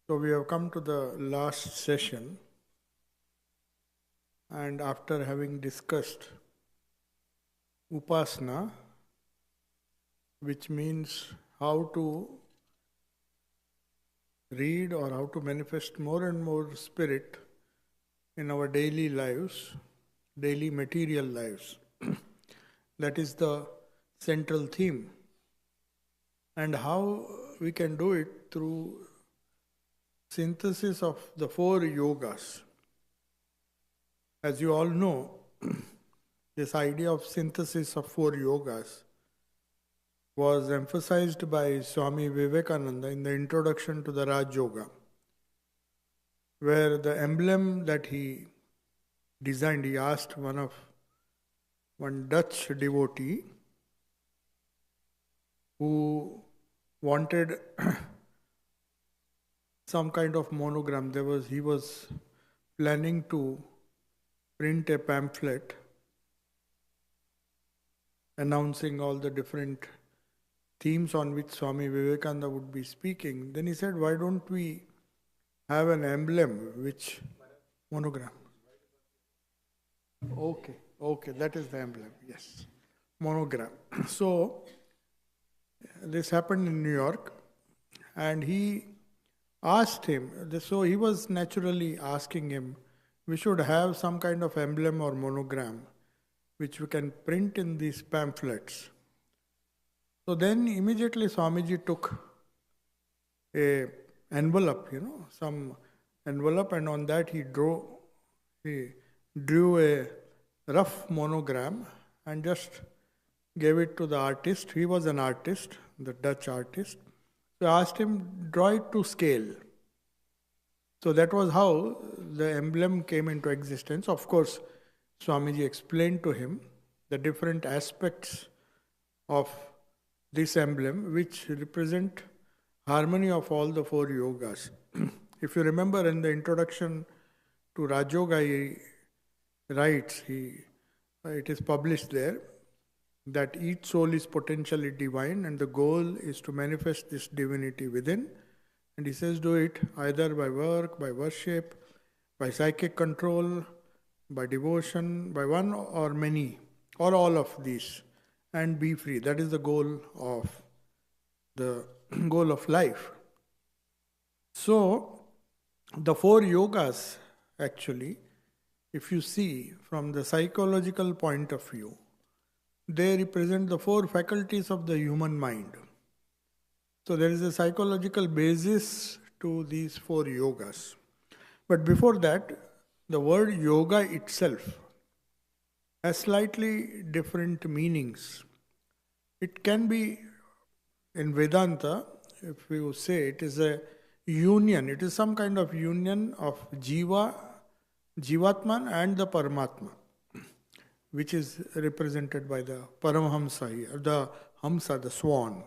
So we have come to the last session, and after having discussed Upasana, which means how to read or how to manifest more and more spirit in our daily lives, daily material lives. That is the central theme. And how we can do it through synthesis of the 4 yogas. As you all know, this idea of synthesis of 4 yogas was emphasized by Swami Vivekananda in the introduction to the Raj Yoga, where the emblem that he designed, he asked one Dutch devotee who wanted some kind of monogram. He was planning to print a pamphlet announcing all the different themes on which Swami Vivekananda would be speaking. Then he said, why don't we have an emblem, which monogram? Okay, that is the emblem, yes. Monogram. So, this happened in New York, and he asked him, so he was naturally asking him, we should have some kind of emblem or monogram which we can print in these pamphlets. So then immediately Swamiji took a envelope, some envelope, and on that he drew a rough monogram and just gave it to the artist. He was an artist, the Dutch artist. So I asked him, draw it to scale. So that was how the emblem came into existence. Of course, Swamiji explained to him the different aspects of this emblem, which represent harmony of all the 4 yogas. If you remember in the introduction to Raj Yoga, he writes, it is published there, that each soul is potentially divine and the goal is to manifest this divinity within. And he says, do it either by work, by worship, by psychic control, by devotion, by one or many, or all of these, and be free. That is the goal of life. So, the 4 yogas, actually, if you see from the psychological point of view, they represent the 4 faculties of the human mind. So there is a psychological basis to these 4 yogas. But before that, the word yoga itself has slightly different meanings. It can be, in Vedanta, if you say it is a union, it is some kind of union of Jivatman and the Paramatma, which is represented by the Paramhamsa here, the Hamsa, the swan.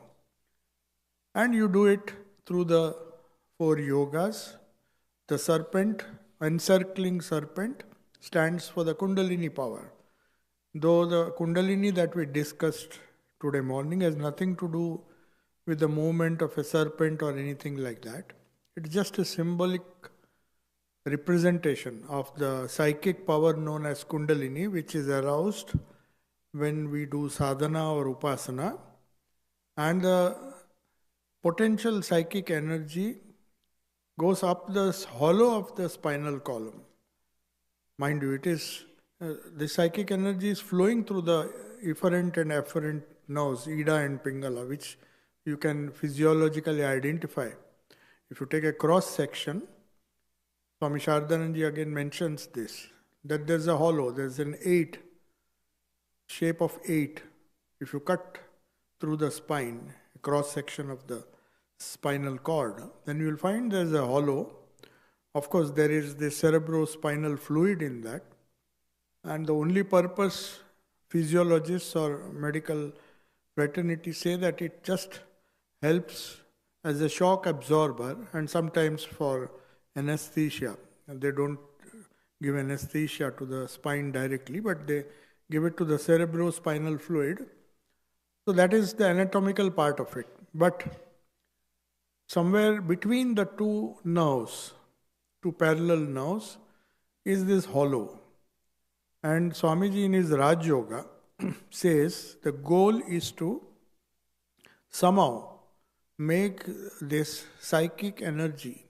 And you do it through the 4 yogas. The serpent, encircling serpent, stands for the Kundalini power. Though the Kundalini that we discussed today morning has nothing to do with the movement of a serpent or anything like that. It's just a symbolic representation of the psychic power known as Kundalini, which is aroused when we do sadhana or upasana, and the potential psychic energy goes up the hollow of the spinal column. Mind you, it is the psychic energy is flowing through the efferent and afferent nerves, Ida and Pingala, which you can physiologically identify. If you take a cross section, Swami Sarvasthananda again mentions this, that there's a hollow, there's an 8, shape of 8. If you cut through the spine, a cross section of the spinal cord, then you will find there's a hollow. Of course, there is the cerebrospinal fluid in that. And the only purpose physiologists or medical fraternity say that it just helps as a shock absorber and sometimes for anesthesia. They don't give anesthesia to the spine directly, but they give it to the cerebrospinal fluid. So that is the anatomical part of it. But somewhere between the two parallel nerves, is this hollow. And Swamiji in his Raj Yoga says the goal is to somehow make this psychic energy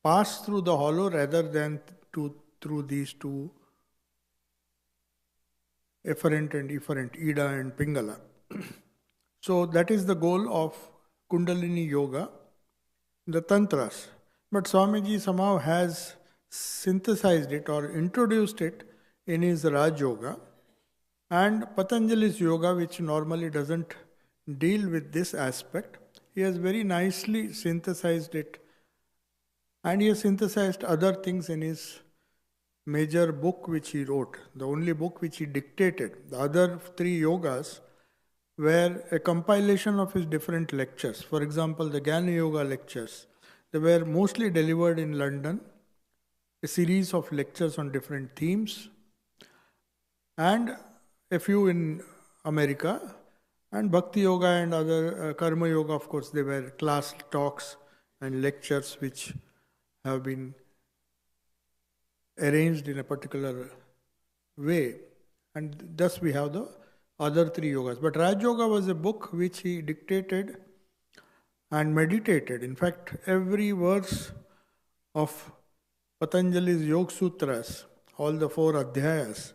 pass through the hollow rather than through these two efferent and efferent, Ida and Pingala. So that is the goal of Kundalini Yoga, the Tantras. But Swamiji somehow has synthesized it or introduced it in his Raj Yoga, and Patanjali's Yoga, which normally doesn't deal with this aspect, he has very nicely synthesized it, and he has synthesized other things in his major book which he wrote, the only book which he dictated. The other three yogas were a compilation of his different lectures. For example, the Jnana Yoga lectures, they were mostly delivered in London, a series of lectures on different themes, and a few in America, and Bhakti Yoga and other Karma Yoga, of course, they were class talks and lectures which have been arranged in a particular way, and thus we have the other three yogas. But Raj Yoga was a book which he dictated and meditated. In fact, every verse of Patanjali's Yoga Sutras, all the 4 adhyayas,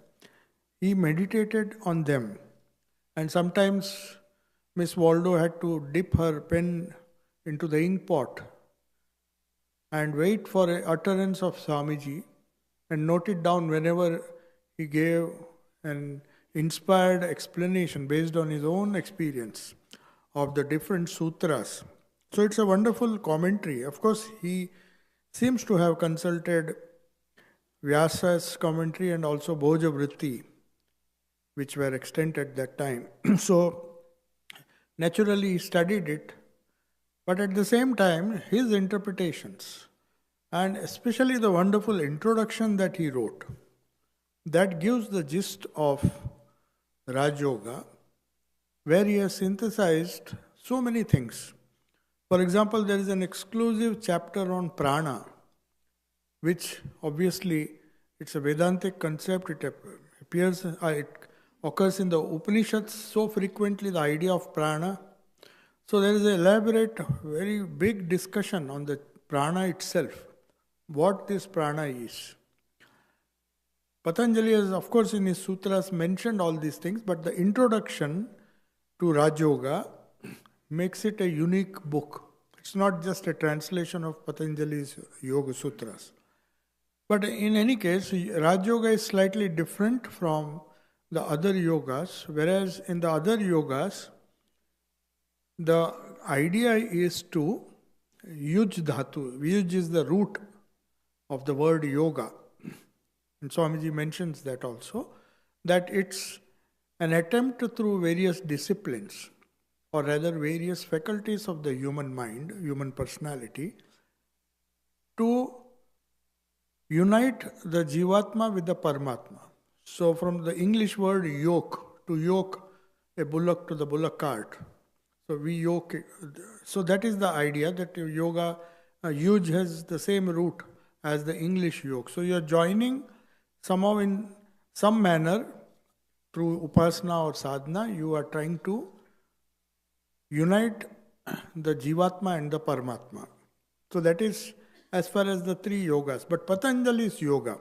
he meditated on them. And sometimes Miss Waldo had to dip her pen into the ink pot and wait for an utterance of Swamiji and note it down whenever he gave an inspired explanation based on his own experience of the different sutras. So it's a wonderful commentary. Of course, he seems to have consulted Vyasa's commentary and also Bhoja Vritti, which were extant at that time. So naturally he studied it, but at the same time his interpretations, and especially the wonderful introduction that he wrote, that gives the gist of Raj Yoga, where he has synthesized so many things. For example, there is an exclusive chapter on prana, which obviously it's a Vedantic concept. It occurs in the Upanishads so frequently, the idea of prana. So there is an elaborate, very big discussion on the prana itself, what this prana is. Patanjali has, of course, in his sutras mentioned all these things, but the introduction to Raj Yoga makes it a unique book. It's not just a translation of Patanjali's Yoga Sutras. But in any case, Raj Yoga is slightly different from the other yogas, whereas in the other yogas, the idea is to yuj dhatu. Yuj is the root of the word yoga. And Swamiji mentions that also, that it's an attempt through various disciplines, or rather various faculties of the human mind, human personality, to unite the Jivatma with the Paramatma. So from the English word yoke, to yoke a bullock to the bullock cart. So we yoke it. So that is the idea, that yoga, yuj has the same root as the English yoke. So you are joining somehow in some manner through upasana or sadhana, you are trying to unite the Jivatma and the Paramatma. So that is as far as the three yogas. But Patanjali's yoga,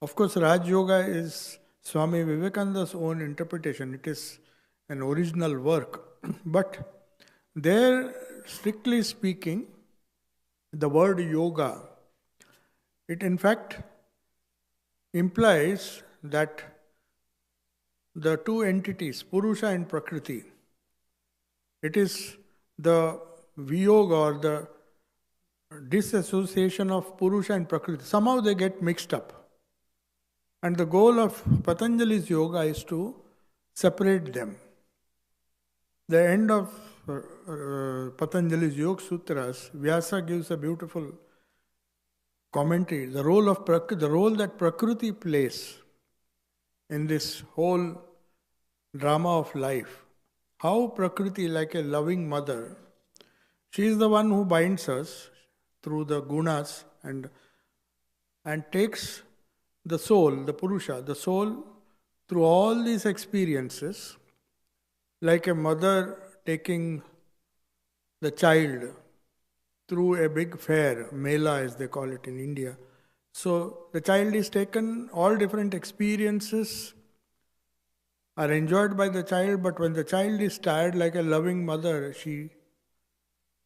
of course, Raj Yoga is Swami Vivekananda's own interpretation. It is an original work. But there, strictly speaking, the word yoga, it in fact implies that the two entities, Purusha and Prakriti, it is the viyoga or the disassociation of Purusha and Prakriti. Somehow they get mixed up. And the goal of Patanjali's yoga is to separate them. The end of Patanjali's Yoga Sutras, Vyasa gives a beautiful commentary. The role that Prakriti plays in this whole drama of life. How Prakriti, like a loving mother, She is the one who binds us through the gunas and takes the soul, the Purusha, the soul through all these experiences, like a mother taking the child through a big fair, Mela as they call it in India. So the child is taken, all different experiences are enjoyed by the child, but when the child is tired, like a loving mother, she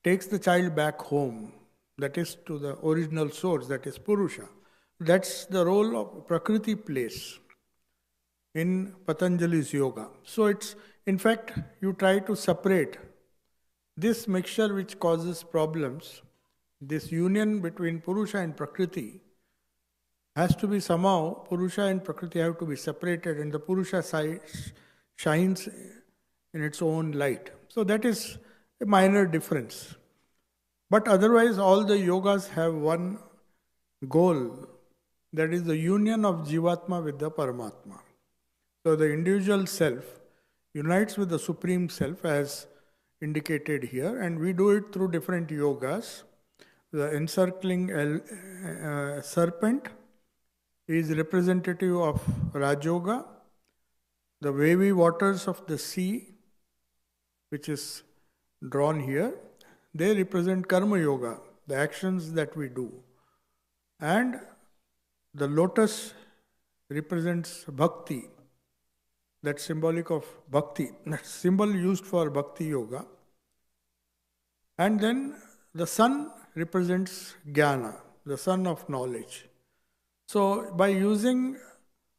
takes the child back home, that is to the original source, that is Purusha. That's the role of Prakriti plays in Patanjali's yoga. So it's, in fact, you try to separate this mixture which causes problems, this union between Purusha and Prakriti has to be somehow, Purusha and Prakriti have to be separated, and the Purusha shines in its own light. So that is a minor difference. But otherwise, all the yogas have one goal, that is the union of Jivatma with the Paramatma. So the individual self unites with the Supreme Self as indicated here, and we do it through different yogas. The encircling serpent is representative of Rajoga. The wavy waters of the sea, which is drawn here, they represent Karma Yoga, the actions that we do. And the lotus represents Bhakti, that's symbolic of Bhakti, that's symbol used for Bhakti Yoga. And then the sun represents Jnana, the sun of knowledge. So by using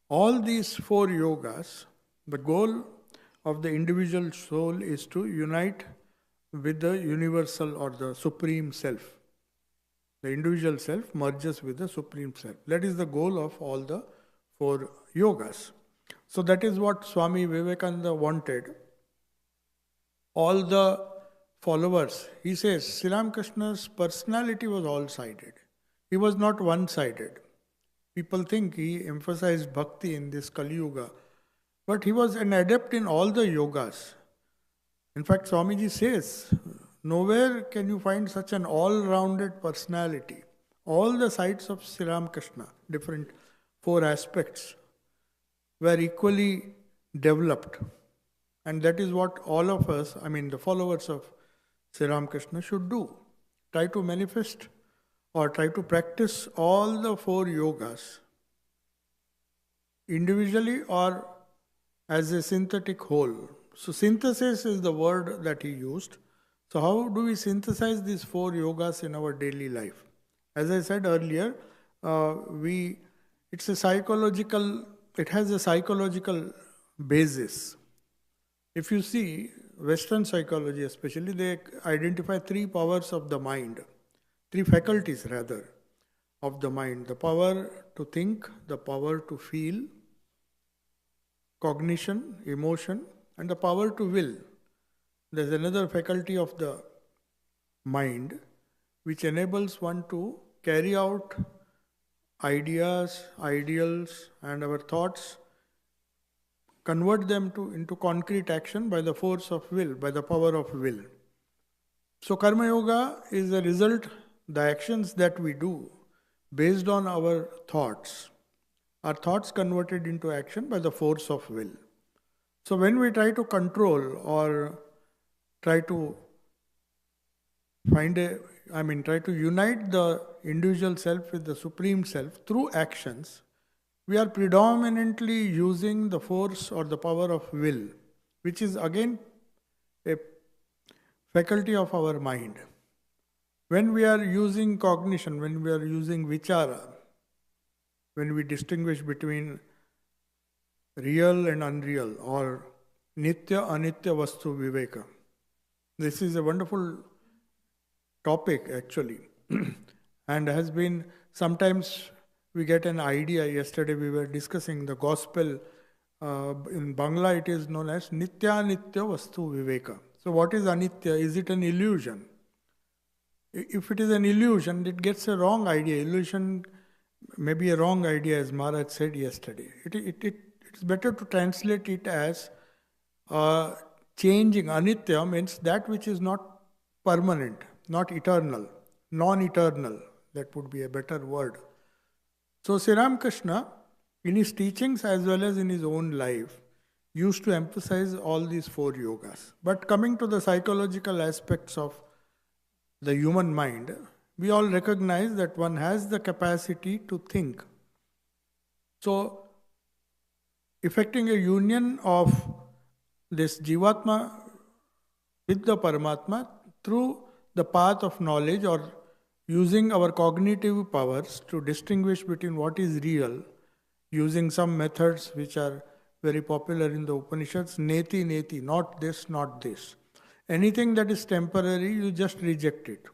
all these four yogas, the goal of the individual soul is to unite with the universal or the Supreme Self. The individual self merges with the Supreme Self. That is the goal of all the four yogas. So that is what Swami Vivekananda wanted. All the followers, he says, Sri Ramakrishna's personality was all-sided. He was not one-sided. People think he emphasized bhakti in this Kali Yuga, but he was an adept in all the yogas. In fact, Swamiji says, nowhere can you find such an all-rounded personality. All the sides of Sri Ramakrishna, different four aspects, were equally developed. And that is what all of us, the followers of Sri Ramakrishna should do. Try to manifest or try to practice all the four yogas individually or as a synthetic whole. So synthesis is the word that he used. So how do we synthesize these four yogas in our daily life? As I said earlier, it has a psychological basis. If you see Western psychology especially, they identify three powers of the mind. Three faculties rather of the mind. The power to think, the power to feel, cognition, emotion, and the power to will. There's another faculty of the mind which enables one to carry out ideas, ideals, and our thoughts, convert them into concrete action by the force of will, by the power of will. So Karma Yoga is a result, the actions that we do based on our thoughts converted into action by the force of will. So when we try to control or try to try to unite the individual self with the Supreme Self through actions, we are predominantly using the force or the power of will, which is again a faculty of our mind. When we are using cognition, when we are using vichara, when we distinguish between real and unreal or nitya anitya vastu viveka, this is a wonderful topic actually and has been, sometimes we get an idea. Yesterday we were discussing the gospel. In Bangla it is known as nitya anitya vastu viveka. So what is anitya? Is it an illusion? If it is an illusion, it gets a wrong idea. Illusion may be a wrong idea, as Maharaj said yesterday. It's better to translate it as changing. Anitya means that which is not permanent, not eternal, non-eternal. That would be a better word. So Sri Ramakrishna, in his teachings as well as in his own life, used to emphasize all these four yogas. But coming to the psychological aspects of the human mind, we all recognize that one has the capacity to think. So, effecting a union of this Jivatma with the Paramatma through the path of knowledge, or using our cognitive powers to distinguish between what is real, using some methods which are very popular in the Upanishads, neti, neti, not this, not this. Anything that is temporary, you just reject it.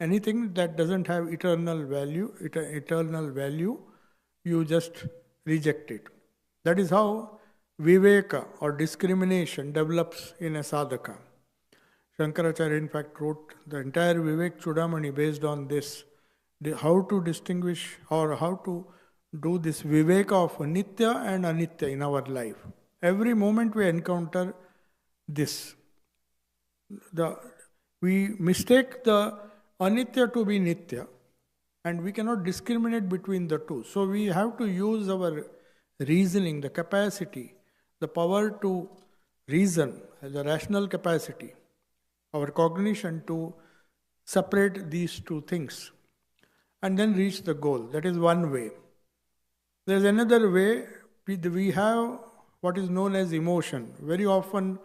Anything that doesn't have eternal value, you just reject it. That is how viveka or discrimination develops in a sadhaka. Shankaracharya in fact wrote the entire Vivek Chudamani based on this. How to distinguish or how to do this viveka of nitya and anitya in our life. Every moment we encounter this. We mistake the anitya to be nitya, and we cannot discriminate between the two. So we have to use our reasoning, the capacity, the power to reason, the rational capacity, our cognition to separate these two things and then reach the goal. That is one way. There is another way. We have what is known as emotion. Very often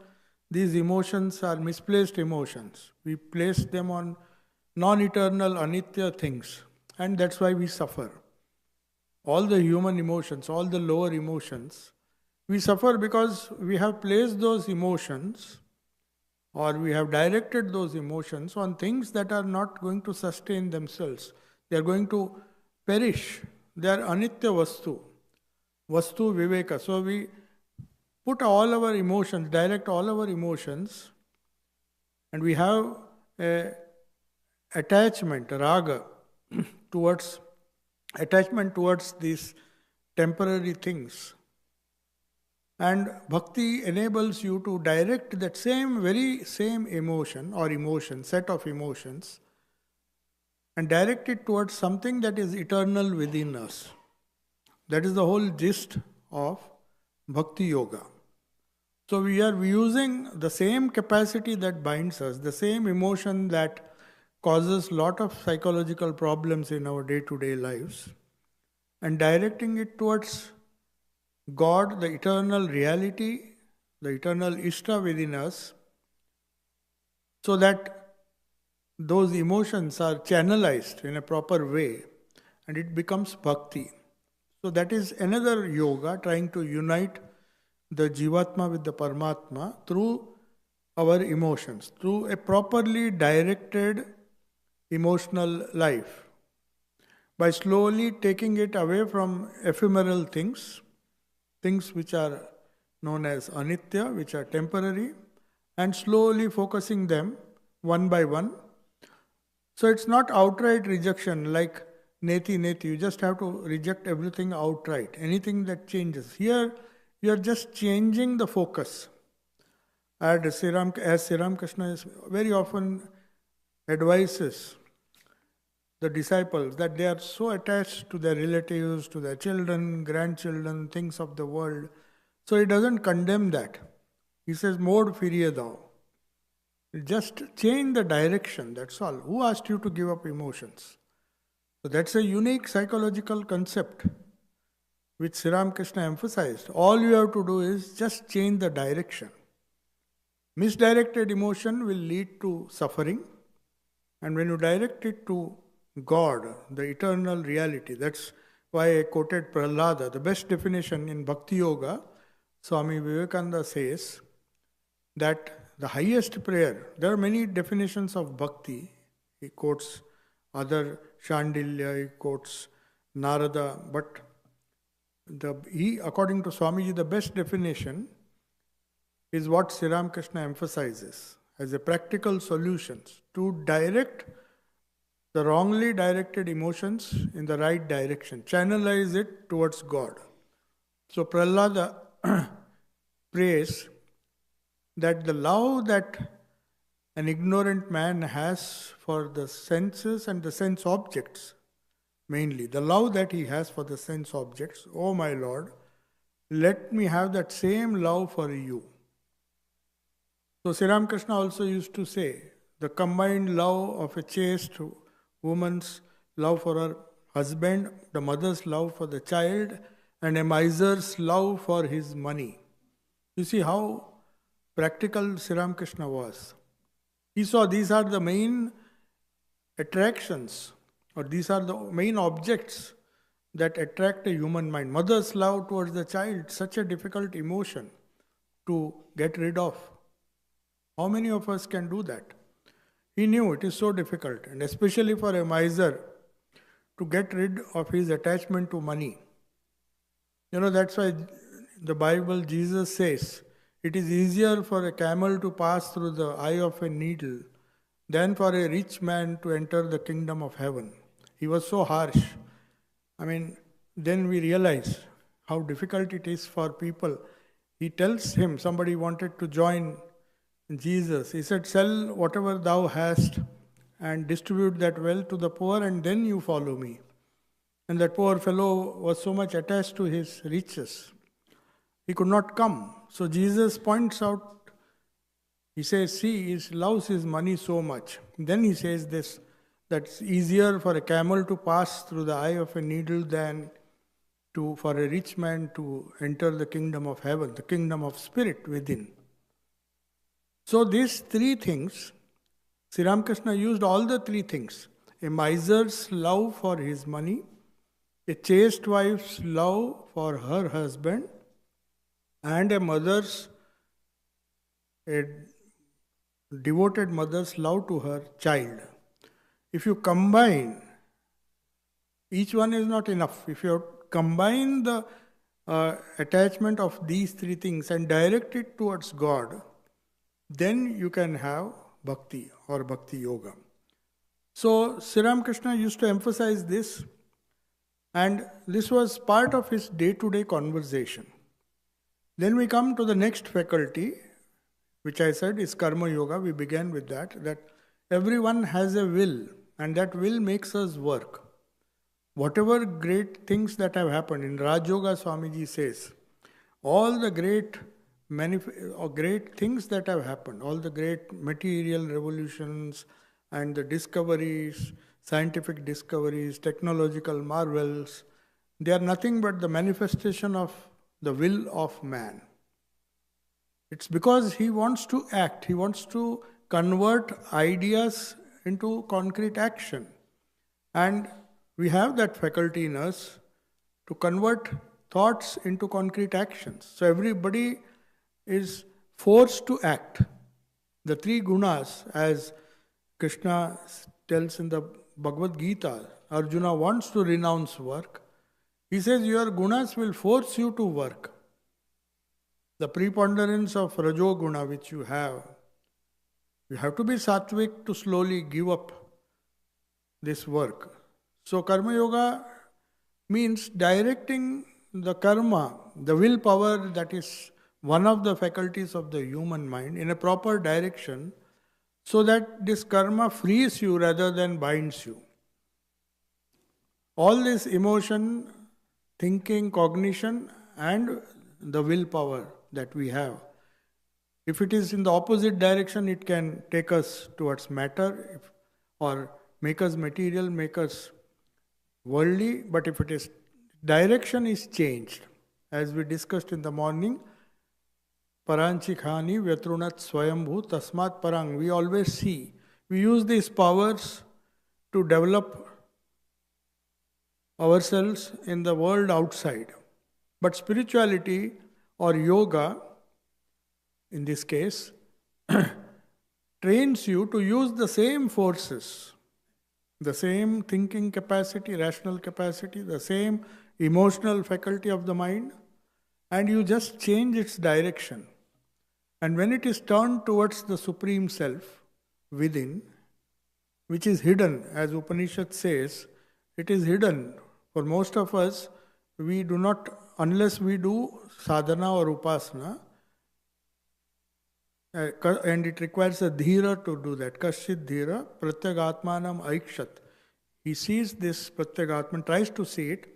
these emotions are misplaced emotions. We place them on non-eternal, anitya things, and that's why we suffer. All the human emotions, all the lower emotions, we suffer because we have placed those emotions, or we have directed those emotions on things that are not going to sustain themselves. They are going to perish. They are anitya vastu viveka. So we put all our emotions, direct all our emotions, and we have a attachment, raga, towards these temporary things. And bhakti enables you to direct that very same emotion or set of emotions, and direct it towards something that is eternal within us. That is the whole gist of bhakti yoga. So we are using the same capacity that binds us, the same emotion that causes lot of psychological problems in our day-to-day lives, and directing it towards God, the eternal reality, the eternal Ishta within us, so that those emotions are channelized in a proper way and it becomes bhakti. So that is another yoga, trying to unite the Jivatma with the Paramatma through our emotions, through a properly directed emotional life, by slowly taking it away from ephemeral things which are known as anitya, which are temporary, and slowly focusing them one by one. So it's not outright rejection like neti neti. You just have to reject everything outright, anything that changes. Here you are just changing the focus. As Sri Ramakrishna very often advises the disciples that they are so attached to their relatives, to their children, grandchildren, things of the world. So he doesn't condemn that. He says, Mod firiye thou. Just change the direction, that's all. Who asked you to give up emotions? So that's a unique psychological concept which Sri Ramakrishna emphasized. All you have to do is just change the direction. Misdirected emotion will lead to suffering, and when you direct it to God, the eternal reality, that's why I quoted Prahlada. The best definition in Bhakti Yoga, Swami Vivekananda says that the highest prayer, there are many definitions of Bhakti. He quotes other Shandilya, he quotes Narada, but according to Swamiji, the best definition is what Sri Ramakrishna emphasizes as a practical solution to direct the wrongly directed emotions in the right direction, channelize it towards God. So Prahlada prays that the love that an ignorant man has for the senses and the sense objects, mainly. The love that he has for the sense objects, oh my Lord, let me have that same love for you. So Sri Ramakrishna also used to say, the combined love of a chaste woman's love for her husband, the mother's love for the child, and a miser's love for his money. You see how practical Sri Ramakrishna was. He saw these are the main attractions, or these are the main objects that attract a human mind. Mother's love towards the child, such a difficult emotion to get rid of. How many of us can do that? He knew it is so difficult, and especially for a miser to get rid of his attachment to money. That's why the Bible, Jesus says, it is easier for a camel to pass through the eye of a needle than for a rich man to enter the kingdom of heaven. He was so harsh. Then we realize how difficult it is for people. He tells him, somebody wanted to join Jesus. He said, sell whatever thou hast and distribute that wealth to the poor, and then you follow me. And that poor fellow was so much attached to his riches, he could not come. So Jesus points out, he says, see, he loves his money so much. Then he says this, that's easier for a camel to pass through the eye of a needle than for a rich man to enter the kingdom of heaven, the kingdom of spirit within. So these three things, Sri Ramakrishna used all the three things. A miser's love for his money, a chaste wife's love for her husband, and a devoted mother's love to her child. If you combine, each one is not enough. If you combine the attachment of these three things and direct it towards God, then you can have bhakti or bhakti yoga. So Sri Ramakrishna used to emphasize this, and this was part of his day-to-day conversation. Then we come to the next faculty, which I said is karma yoga. We began with that everyone has a will, and that will makes us work. Whatever great things that have happened, in Raj Yoga Swamiji says, all the great things that have happened, all the great material revolutions and the discoveries, scientific discoveries, technological marvels, they are nothing but the manifestation of the will of man. It's because he wants to act, he wants to convert ideas into concrete action. And we have that faculty in us to convert thoughts into concrete actions. So everybody is forced to act. The three gunas, as Krishna tells in the Bhagavad Gita, Arjuna wants to renounce work. He says your gunas will force you to work. The preponderance of Rajo Guna which you have to be sattvic to slowly give up this work. So Karma Yoga means directing the karma, the willpower that is one of the faculties of the human mind, in a proper direction, so that this karma frees you rather than binds you. All this emotion, thinking, cognition, and the willpower that we have, if it is in the opposite direction, it can take us towards matter or make us material, make us worldly. But if it is direction is changed, as we discussed in the morning, Paranchikhani Vyatrunat Swayambhu Tasmat Parang, we always see, we use these powers to develop ourselves in the world outside. But spirituality or yoga, in this case, trains you to use the same forces, the same thinking capacity, rational capacity, the same emotional faculty of the mind, and you just change its direction. And when it is turned towards the Supreme Self within, which is hidden, as Upanishad says, it is hidden. For most of us, we do not, unless we do sadhana or upasana, and it requires a dhira to do that. Kashit dhira pratyagatmanam aikshat. He sees this pratyagatman, tries to see it.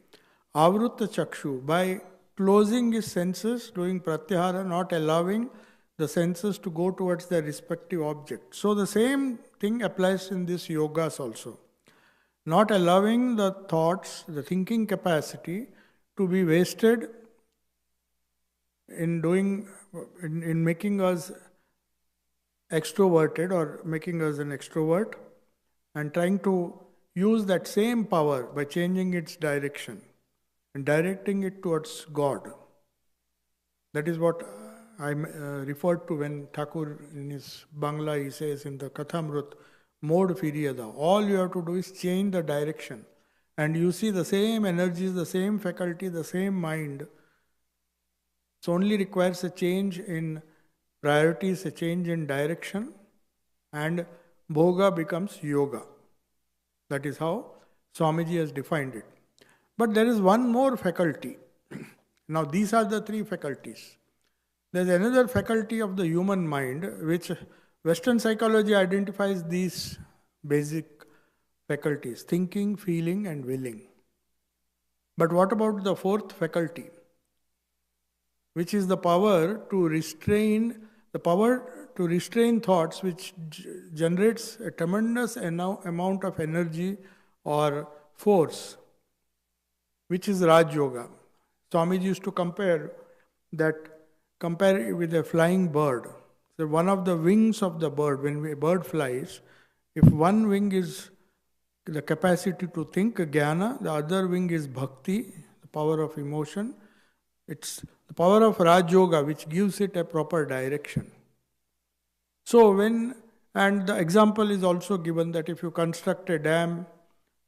Avrutta chakshu, by closing his senses, doing pratyahara, not allowing the senses to go towards their respective objects. So the same thing applies in this yogas also. Not allowing the thoughts, the thinking capacity to be wasted in making us extroverted or making us an extrovert, and trying to use that same power by changing its direction and directing it towards God. That is what I referred to when Thakur in his Bangla, he says in the Kathamrut, Mod Firiyada. All you have to do is change the direction. And you see the same energies, the same faculty, the same mind. It only requires a change in priorities, a change in direction, and bhoga becomes yoga. That is how Swamiji has defined it. But there is one more faculty. Now these are the three faculties. There is another faculty of the human mind, which Western psychology identifies these basic faculties: thinking, feeling, and willing. But what about the fourth faculty, which is the power to restrain thoughts, which generates a tremendous amount of energy or force, which is Raj Yoga. Swamiji used to compare it with a flying bird. So one of the wings of the bird, when a bird flies, if one wing is the capacity to think, jnana, the other wing is bhakti, the power of emotion. It's the power of Raj Yoga which gives it a proper direction. So and the example is also given that if you construct a dam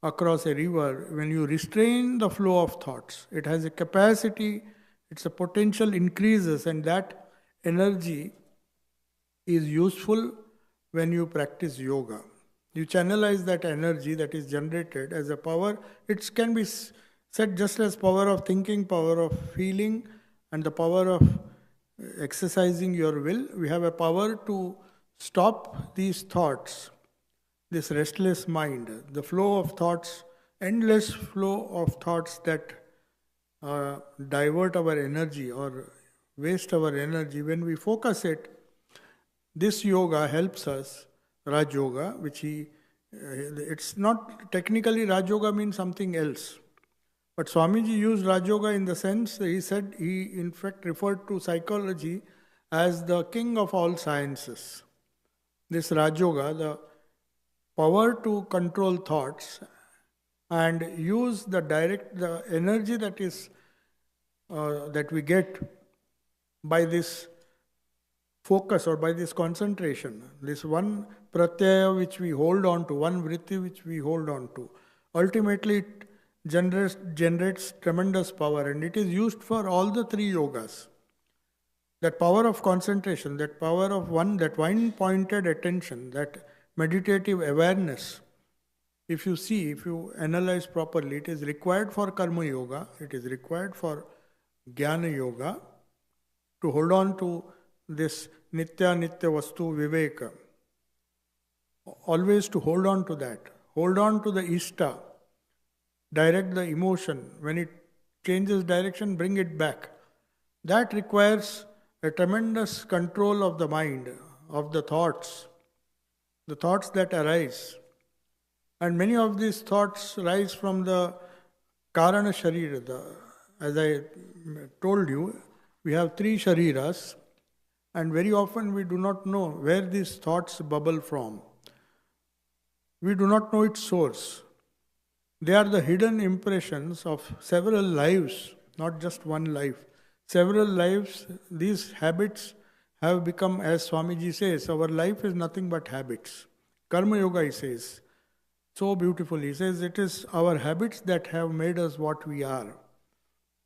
across a river, when you restrain the flow of thoughts, it has a capacity, its a potential increases, and that energy is useful when you practice yoga. You channelize that energy that is generated as a power. It can be said just as power of thinking, power of feeling, and the power of exercising your will. We have a power to stop these thoughts, this restless mind, the flow of thoughts, endless flow of thoughts that divert our energy or waste our energy. When we focus it, this yoga helps us, Raj Yoga, it's not technically Raj Yoga means something else. But Swamiji used Raj Yoga in the sense, he said, he in fact referred to psychology as the king of all sciences. This Raj Yoga, the power to control thoughts and use the energy that we get by this focus or by this concentration, this one pratyaya which we hold on to, one vritti which we hold on to, ultimately it generates tremendous power, and it is used for all the three yogas. That power of concentration, that power of that one-pointed attention, that meditative awareness, if you analyze properly, it is required for karma yoga, it is required for jnana yoga, to hold on to this nitya vastu viveka. Always to hold on to that. Hold on to the ishta. Direct the emotion. When it changes direction, bring it back. That requires a tremendous control of the mind, of the thoughts that arise. And many of these thoughts rise from the karana sharira. As I told you, we have three shariras, and very often we do not know where these thoughts bubble from. We do not know its source. They are the hidden impressions of several lives, not just one life. Several lives, these habits have become, as Swamiji says, our life is nothing but habits. Karma Yoga, he says, so beautifully, he says, it is our habits that have made us what we are.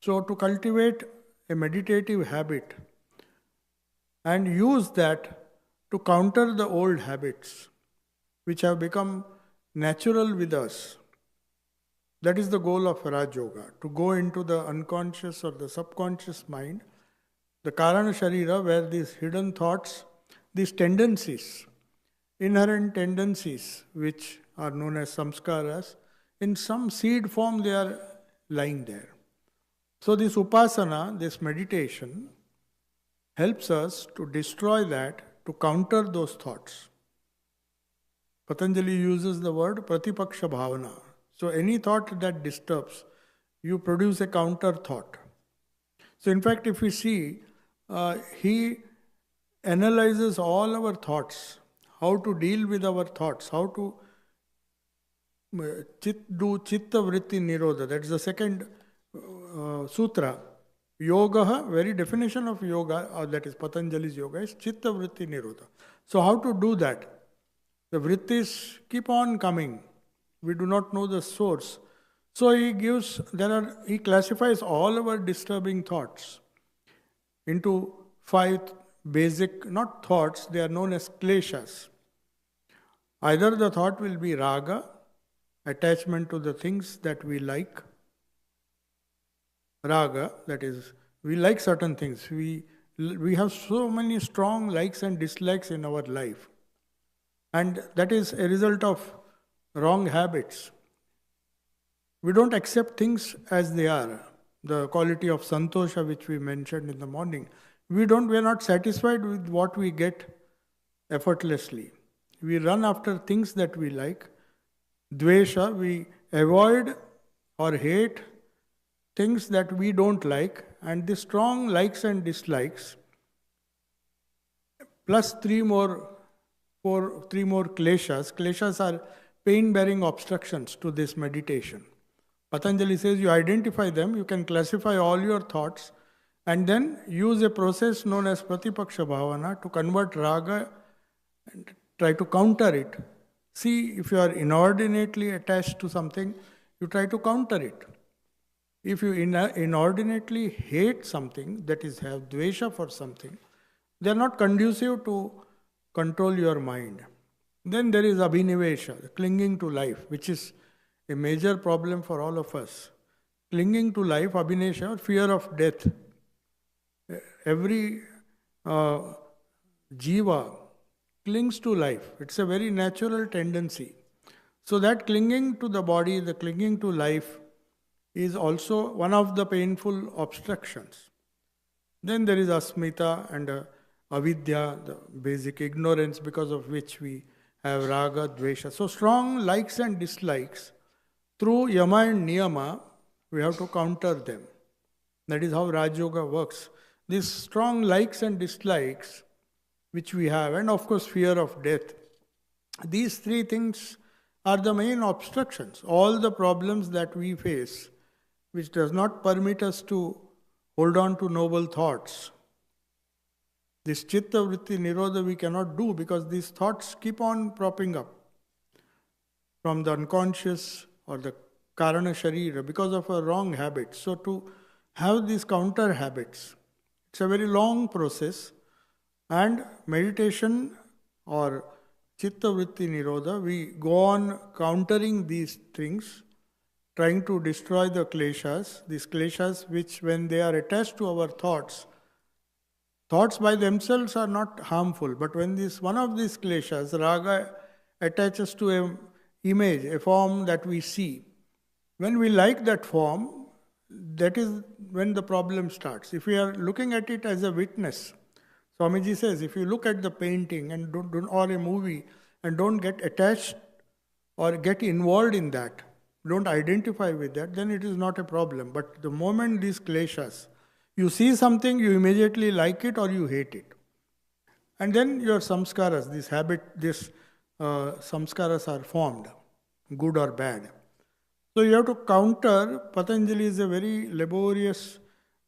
So to cultivate a meditative habit and use that to counter the old habits which have become natural with us. That is the goal of Raj Yoga, to go into the unconscious or the subconscious mind, the Karana Sharira, where these hidden thoughts, these tendencies, inherent tendencies, which are known as samskaras, in some seed form they are lying there. So this upasana, this meditation, helps us to destroy that, to counter those thoughts. Patanjali uses the word pratipaksha bhavana. So any thought that disturbs, you produce a counter thought. So in fact, if we see, he analyzes all our thoughts, how to deal with our thoughts, how to do chitta vritti nirodha. That's the second sutra. Yoga, very definition of yoga, or that is Patanjali's yoga, is chitta vritti nirodha. So how to do that? The vrittis keep on coming. We do not know the source. So he classifies all our disturbing thoughts into 5 basic, not thoughts, they are known as kleshas. Either the thought will be raga, attachment to the things that we like. Raga, that is, we like certain things. We have so many strong likes and dislikes in our life. And that is a result of wrong habits. We don't accept things as they are. The quality of santosha, which we mentioned in the morning. We are not satisfied with what we get effortlessly. We run after things that we like. Dvesha, we avoid or hate things that we don't like. And the strong likes and dislikes, plus 3 more kleshas. Kleshas are pain-bearing obstructions to this meditation. Patanjali says you identify them, you can classify all your thoughts, and then use a process known as pratipaksha bhavana to convert raga and try to counter it. See, if you are inordinately attached to something, you try to counter it. If you inordinately hate something, that is, have dvesha for something, they are not conducive to control your mind. Then there is abhinivesha, clinging to life, which is a major problem for all of us. Clinging to life, abhinivesha, or fear of death. Every jiva clings to life. It's a very natural tendency. So that clinging to the body, the clinging to life, is also one of the painful obstructions. Then there is asmita and avidya, the basic ignorance because of which we have raga, dvesha. So strong likes and dislikes, through yama and niyama, we have to counter them. That is how Raj Yoga works. These strong likes and dislikes which we have, and of course fear of death, these 3 things are the main obstructions. All the problems that we face, which does not permit us to hold on to noble thoughts. This chitta vritti nirodha we cannot do because these thoughts keep on propping up from the unconscious or the karana sharira because of a wrong habit. So to have these counter habits, it's a very long process, and meditation or chitta vritti nirodha, we go on countering these things, trying to destroy the kleshas, these kleshas which when they are attached to our thoughts by themselves are not harmful, but when one of these kleshas, raga, attaches to an image, a form that we see, when we like that form, that is when the problem starts. If we are looking at it as a witness, Swamiji says, if you look at the painting and or a movie and don't get attached or get involved in that, don't identify with that, then it is not a problem. But the moment these kleshas, you see something, you immediately like it or you hate it. And then your samskaras, these samskaras are formed, good or bad. So you have to counter. Patanjali is a very laborious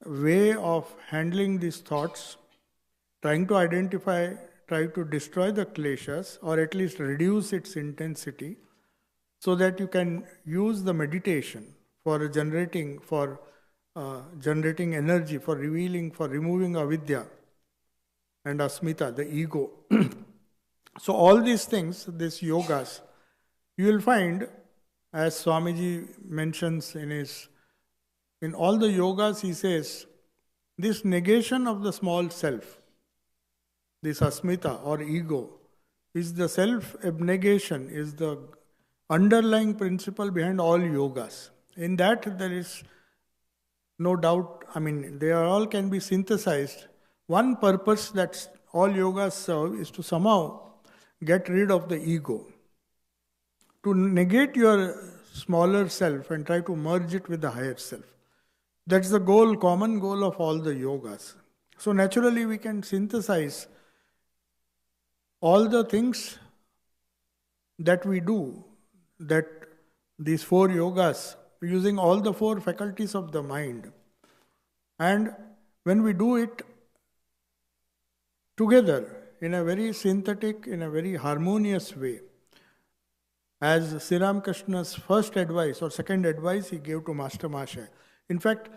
way of handling these thoughts, trying to identify, try to destroy the kleshas or at least reduce its intensity so that you can use the meditation for generating energy, for removing avidya and asmita, the ego. So all these things, these yogas, you will find, as Swamiji mentions in all the yogas, he says, this negation of the small self, this asmita or ego, is the self-abnegation, is the underlying principle behind all yogas. In that there is no doubt, they are all can be synthesized. One purpose that all yogas serve is to somehow get rid of the ego, to negate your smaller self and try to merge it with the higher self. That's the goal, common goal of all the yogas. So naturally we can synthesize all the things that we do, that these four yogas, using all the four faculties of the mind. And when we do it together in a very synthetic, in a very harmonious way, as Sri Ramakrishna's first advice or second advice he gave to Master Masha. In fact,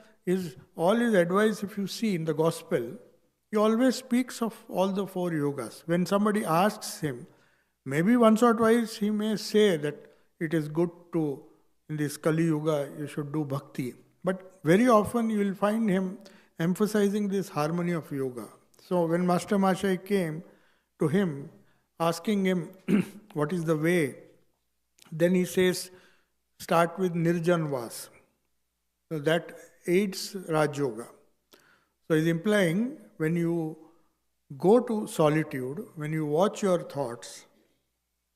all his advice, if you see in the gospel, he always speaks of all the four yogas. When somebody asks him, maybe once or twice he may say that it is good to, in this Kali Yuga, you should do bhakti. But very often you will find him emphasizing this harmony of yoga. So when Master Masha came to him, asking him what is the way, then he says, start with Nirjan Vas. So that aids Raj Yoga. So he's implying when you go to solitude, when you watch your thoughts,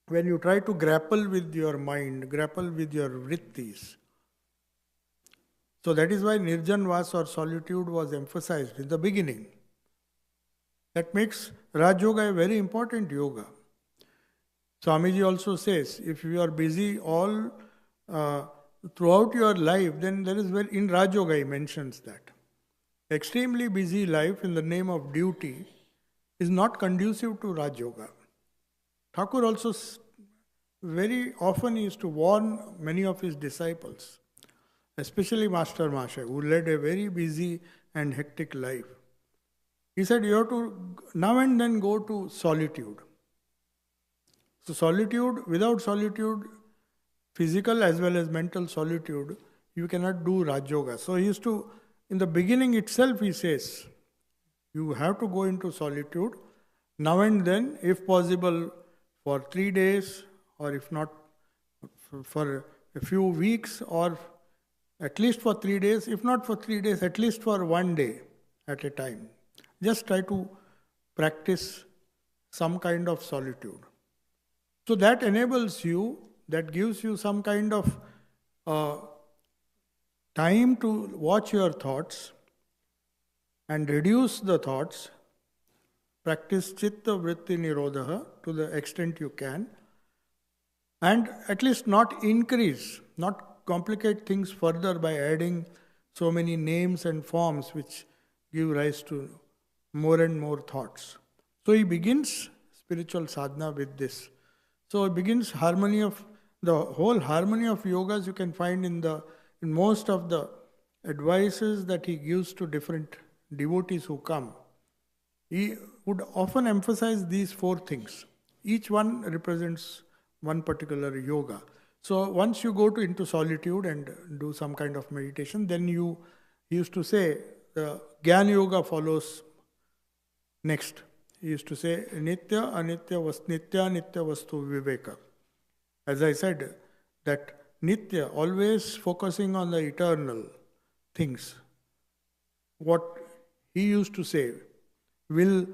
when you try to grapple with your mind, grapple with your vrittis. So that is why Nirjan Vas or solitude was emphasized in the beginning. That makes Raj Yoga a very important yoga. Swamiji also says, if you are busy all throughout your life, then there is in Raj Yoga he mentions that. Extremely busy life in the name of duty is not conducive to Raj Yoga. Thakur also very often used to warn many of his disciples, especially Master Masha, who led a very busy and hectic life. He said, you have to now and then go to solitude. So solitude, without solitude, physical as well as mental solitude, you cannot do Raj Yoga. So he used to, in the beginning itself he says, you have to go into solitude now and then, if possible, for 3 days, or if not for a few weeks, or at least for 3 days, if not for 3 days, at least for 1 day at a time. Just try to practice some kind of solitude. So that enables you, that gives you some kind of time to watch your thoughts and reduce the thoughts. Practice Chitta Vritti Nirodha to the extent you can. And at least not increase, not complicate things further by adding so many names and forms which give rise to more and more thoughts. So he begins spiritual sadhana with this. So it begins harmony of the whole harmony of yogas you can find in most of the advices that he gives to different devotees who come. He would often emphasize these four things. Each one represents one particular yoga. So once you go into solitude and do some kind of meditation, then he used to say the Jnana Yoga follows next. He used to say Nitya, Anitya, Nitya, Nitya, Vastu, Viveka. As I said, that Nitya, always focusing on the eternal things. What he used to say, will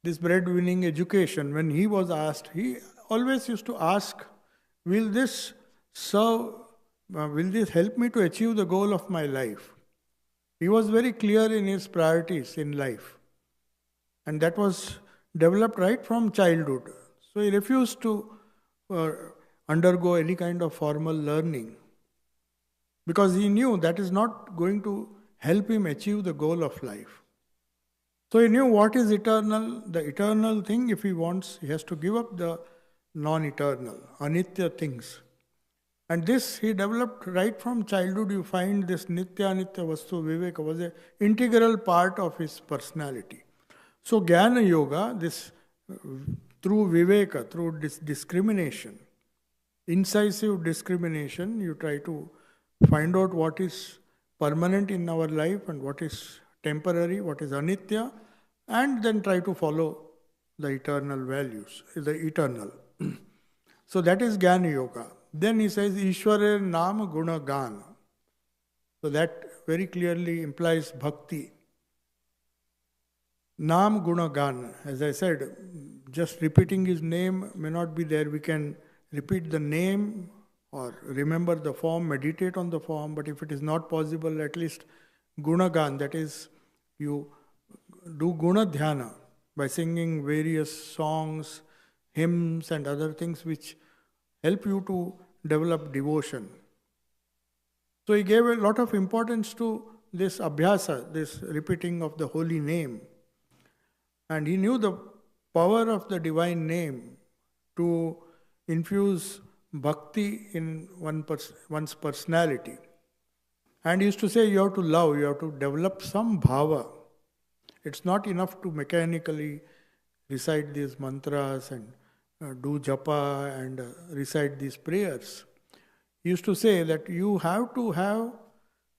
this breadwinning education, when he was asked, he always used to ask, will this help me to achieve the goal of my life? He was very clear in his priorities in life. And that was developed right from childhood. So he refused to undergo any kind of formal learning, because he knew that is not going to help him achieve the goal of life. So he knew what is eternal, the eternal thing. If he wants, he has to give up the non-eternal, anitya things. And this he developed right from childhood. You find this Nitya Anitya Vastu Viveka was an integral part of his personality. So Jnana Yoga, this through Viveka, through this discrimination, incisive discrimination, you try to find out what is permanent in our life and what is temporary, what is anitya, and then try to follow the eternal values, the eternal. So that is Jnana Yoga. Then he says Ishwara Nam Guna Gan. So that very clearly implies bhakti. Nam Guna Gan. As I said, just repeating his name may not be there. We can repeat the name or remember the form, meditate on the form, but if it is not possible, at least Gunagan, that is, you do Guna Dhyana by singing various songs, hymns, and other things which help you to develop devotion. So he gave a lot of importance to this abhyasa, this repeating of the holy name. And he knew the power of the divine name to infuse bhakti in one's personality. And he used to say you have to love, you have to develop some bhava. It's not enough to mechanically recite these mantras and do japa and recite these prayers. He used to say that you have to have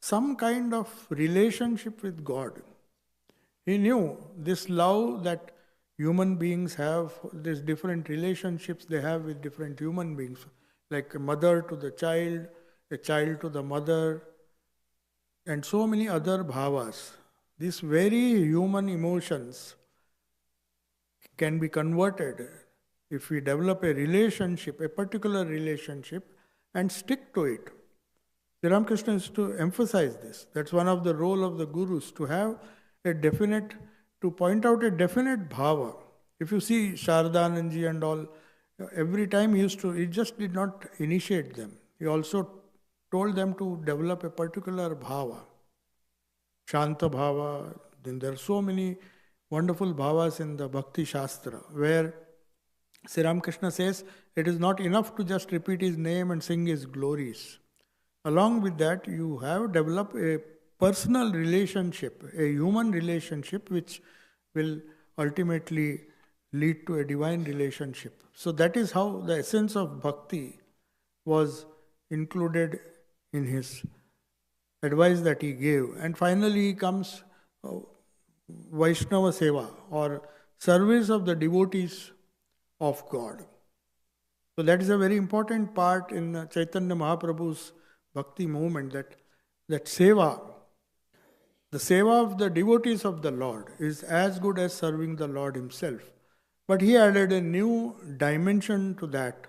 some kind of relationship with God. He knew this love that human beings have, these different relationships they have with different human beings, like a mother to the child, a child to the mother, and so many other bhavas. These very human emotions can be converted if we develop a relationship, a particular relationship, and stick to it. Sri Ramakrishna is to emphasize this. That's one of the role of the gurus, to have a definite, to point out a definite bhava. If you see Shardananji and all, every time he just did not initiate them. He also told them to develop a particular bhava. Shanta bhava. Then there are so many wonderful bhavas in the Bhakti Shastra, where Sri Ramakrishna says it is not enough to just repeat his name and sing his glories. Along with that, you have developed a personal relationship, a human relationship, which will ultimately lead to a divine relationship. So that is how the essence of bhakti was included in his advice that he gave. And finally comes Vaishnava Seva, or service of the devotees of God. So that is a very important part in Chaitanya Mahaprabhu's bhakti movement, that seva, the seva of the devotees of the Lord, is as good as serving the Lord himself. But he added a new dimension to that,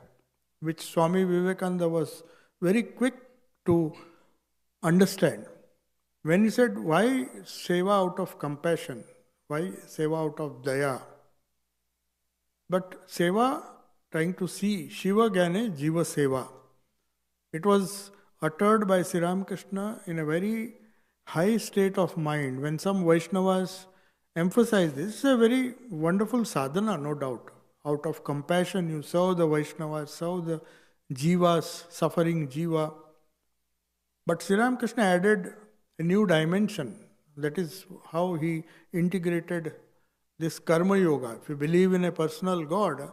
which Swami Vivekananda was very quick to understand. When he said, why seva out of compassion? Why seva out of daya? But seva, trying to see Shiva Gyane Jiva Seva. It was uttered by Sri Ramakrishna in a very high state of mind. When some Vaishnavas emphasize this, it's a very wonderful sadhana, no doubt. Out of compassion, you serve the Vaishnavas, serve the jivas, suffering jiva. But Sri Ramakrishna added a new dimension. That is how he integrated this karma yoga. If you believe in a personal God,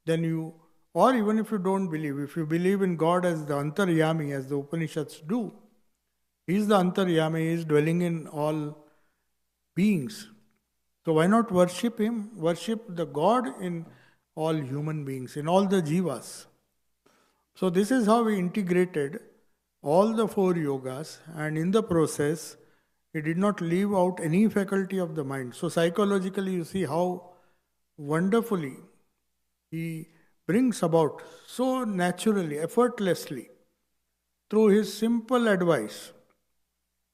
then you, or even if you don't believe, if you believe in God as the Antaryami, as the Upanishads do, he is the Antaryami, he is dwelling in all beings. So why not worship him? Worship the God in all human beings, in all the jivas. So this is how we integrated all the four yogas, and in the process, he did not leave out any faculty of the mind. So psychologically, you see how wonderfully he brings about, so naturally, effortlessly, through his simple advice.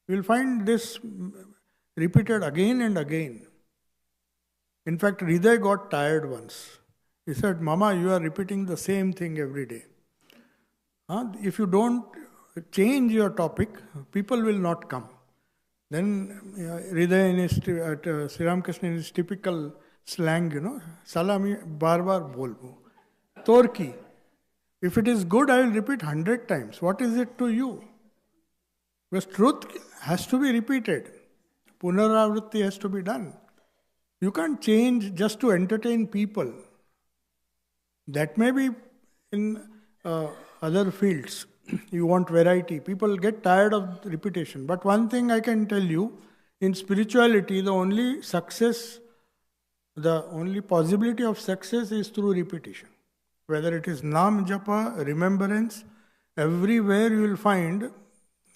You will find this repeated again and again. In fact, Hriday got tired once. He said, Mama, you are repeating the same thing every day. If you don't change your topic, people will not come. Then Hriday in his, Sri Ramakrishna in his typical slang, salami bar bolbo. Torki. If it is good, I will repeat 100 times. What is it to you? Because truth has to be repeated. Punaravritti has to be done. You can't change just to entertain people. That may be in other fields. You want variety. People get tired of repetition. But one thing I can tell you, in spirituality, the only success the only possibility of success is through repetition. Whether it is Nam Japa, remembrance, everywhere you will find,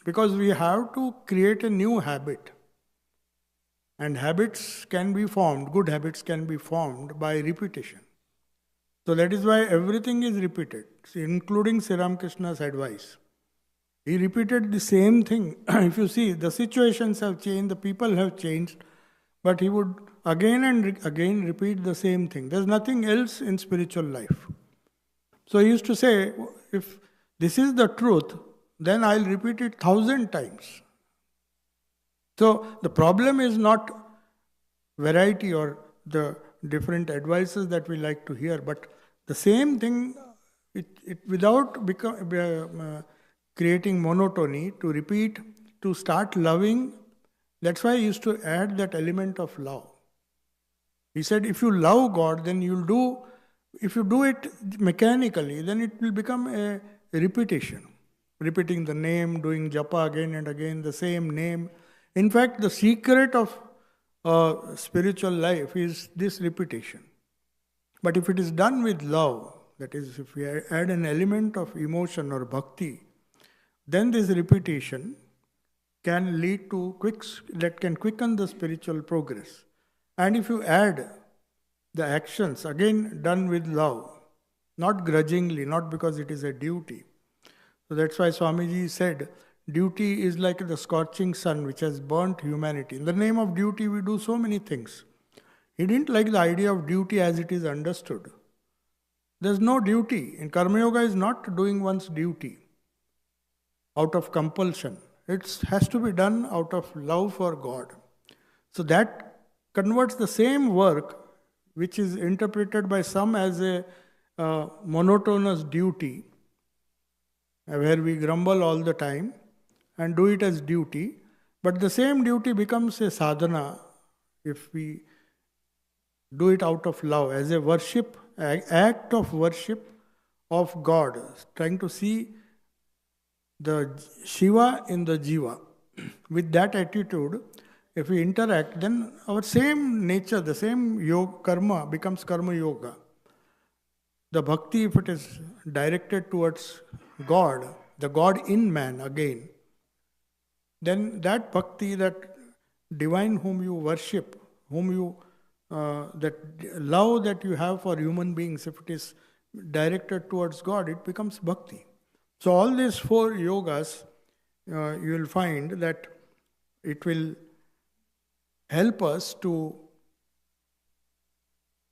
because we have to create a new habit. And habits can be formed, good habits can be formed by repetition. So that is why everything is repeated, including Sri Ramakrishna's advice. He repeated the same thing. If you see, the situations have changed, the people have changed, but he would again and again repeat the same thing. There's nothing else in spiritual life. So he used to say, if this is the truth, then I'll repeat it 1,000 times. So the problem is not variety or the different advices that we like to hear, but the same thing, without creating monotony, to repeat, to start loving. That's why he used to add that element of love. He said, if you love God, then you'll do, if you do it mechanically, then it will become a repetition. Repeating the name, doing japa again and again, the same name. In fact, the secret of spiritual life is this repetition. But if it is done with love, that is, if we add an element of emotion or bhakti, then this repetition can lead to that can quicken the spiritual progress. And if you add the actions, again done with love, not grudgingly, not because it is a duty. So that's why Swamiji said, duty is like the scorching sun which has burnt humanity. In the name of duty, we do so many things. He didn't like the idea of duty as it is understood. There's no duty. In Karma Yoga is not doing one's duty out of compulsion. It has to be done out of love for God. So that converts the same work, which is interpreted by some as a monotonous duty, where we grumble all the time and do it as duty. But the same duty becomes a sadhana if we do it out of love, as a worship, act of worship of God, trying to see the Shiva in the Jiva. With that attitude, if we interact, then our same nature, the same yoga, karma becomes karma yoga. The bhakti, if it is directed towards God, the God in man again, then that bhakti, that divine whom you worship, whom you, that love that you have for human beings, if it is directed towards God, it becomes bhakti. So all these four yogas, you will find that it will help us to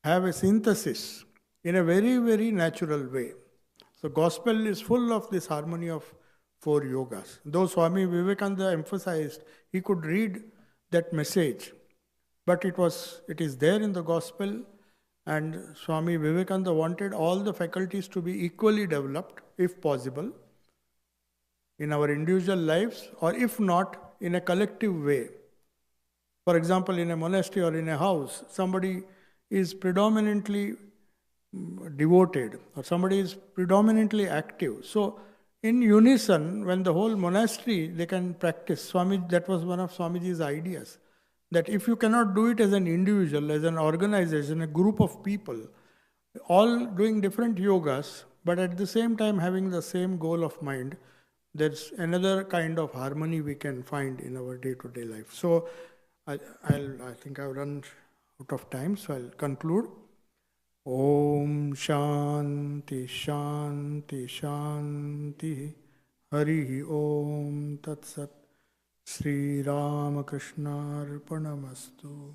have a synthesis in a very, very natural way. So gospel is full of this harmony of four yogas. Though Swami Vivekananda emphasized, he could read that message, but it is there in the gospel, and Swami Vivekananda wanted all the faculties to be equally developed, if possible, in our individual lives, or if not, in a collective way. For example, in a monastery or in a house, somebody is predominantly devoted or somebody is predominantly active. So in unison, when the whole monastery, they can practice. That was one of Swamiji's ideas, that if you cannot do it as an individual, as an organization, a group of people, all doing different yogas, but at the same time having the same goal of mind, there's another kind of harmony we can find in our day-to-day life. So I think I've run out of time, so I'll conclude. Om Shanti Shanti Shanti Hari Om Tat Sat Sri Ramakrishna Arpanamastu.